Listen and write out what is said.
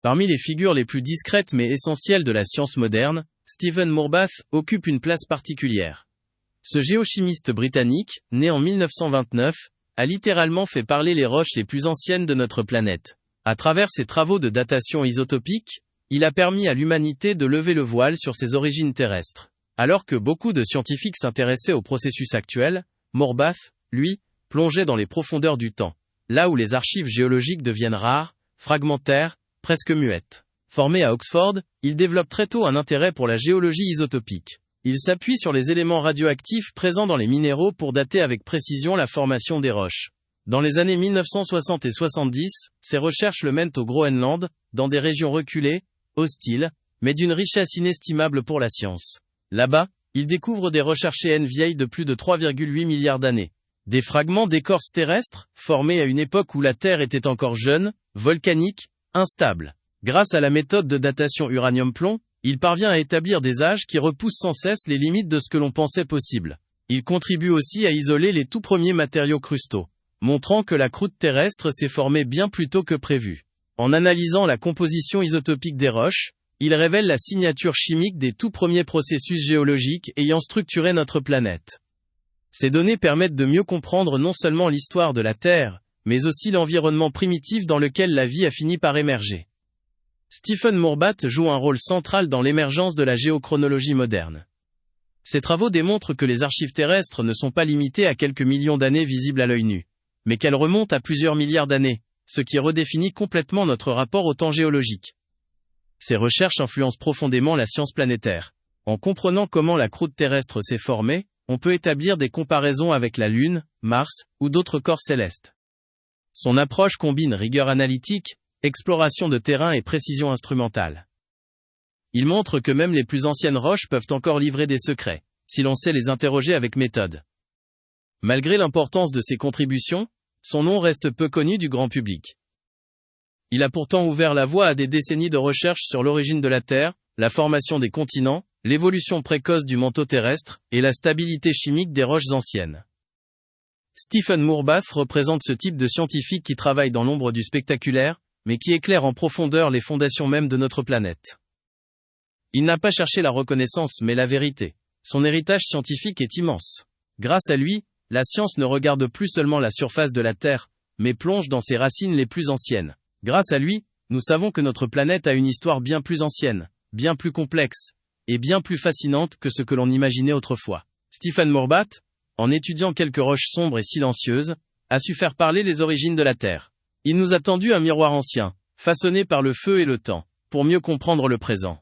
Parmi les figures les plus discrètes mais essentielles de la science moderne, Stephen Moorbath occupe une place particulière. Ce géochimiste britannique, né en 1929, a littéralement fait parler les roches les plus anciennes de notre planète. À travers ses travaux de datation isotopique, il a permis à l'humanité de lever le voile sur ses origines terrestres. Alors que beaucoup de scientifiques s'intéressaient aux processus actuels, Moorbath, lui, plongeait dans les profondeurs du temps, là où les archives géologiques deviennent rares, fragmentaires, presque muettes. Formé à Oxford, il développe très tôt un intérêt pour la géologie isotopique. Il s'appuie sur les éléments radioactifs présents dans les minéraux pour dater avec précision la formation des roches. Dans les années 1960 et 70, ses recherches le mènent au Groenland, dans des régions reculées, hostiles, mais d'une richesse inestimable pour la science. Là-bas, il découvre des roches archéennes vieilles de plus de 3,8 milliards d'années. Des fragments d'écorce terrestre, formés à une époque où la Terre était encore jeune, volcanique, instable. Grâce à la méthode de datation uranium-plomb, il parvient à établir des âges qui repoussent sans cesse les limites de ce que l'on pensait possible. Il contribue aussi à isoler les tout premiers matériaux crustaux, montrant que la croûte terrestre s'est formée bien plus tôt que prévu. En analysant la composition isotopique des roches, il révèle la signature chimique des tout premiers processus géologiques ayant structuré notre planète. Ces données permettent de mieux comprendre non seulement l'histoire de la Terre, mais aussi l'environnement primitif dans lequel la vie a fini par émerger. Stephen Moorbath joue un rôle central dans l'émergence de la géochronologie moderne. Ses travaux démontrent que les archives terrestres ne sont pas limitées à quelques millions d'années visibles à l'œil nu, mais qu'elles remontent à plusieurs milliards d'années, ce qui redéfinit complètement notre rapport au temps géologique. Ces recherches influencent profondément la science planétaire. En comprenant comment la croûte terrestre s'est formée, on peut établir des comparaisons avec la Lune, Mars, ou d'autres corps célestes. Son approche combine rigueur analytique, exploration de terrain et précision instrumentale. Il montre que même les plus anciennes roches peuvent encore livrer des secrets, si l'on sait les interroger avec méthode. Malgré l'importance de ses contributions, son nom reste peu connu du grand public. Il a pourtant ouvert la voie à des décennies de recherches sur l'origine de la Terre, la formation des continents, l'évolution précoce du manteau terrestre, et la stabilité chimique des roches anciennes. Stephen Moorbath représente ce type de scientifique qui travaille dans l'ombre du spectaculaire, mais qui éclaire en profondeur les fondations mêmes de notre planète. Il n'a pas cherché la reconnaissance mais la vérité. Son héritage scientifique est immense. Grâce à lui, la science ne regarde plus seulement la surface de la Terre, mais plonge dans ses racines les plus anciennes. Grâce à lui, nous savons que notre planète a une histoire bien plus ancienne, bien plus complexe, et bien plus fascinante que ce que l'on imaginait autrefois. Stephen Moorbath, en étudiant quelques roches sombres et silencieuses, a su faire parler les origines de la Terre. Il nous a tendu un miroir ancien, façonné par le feu et le temps, pour mieux comprendre le présent.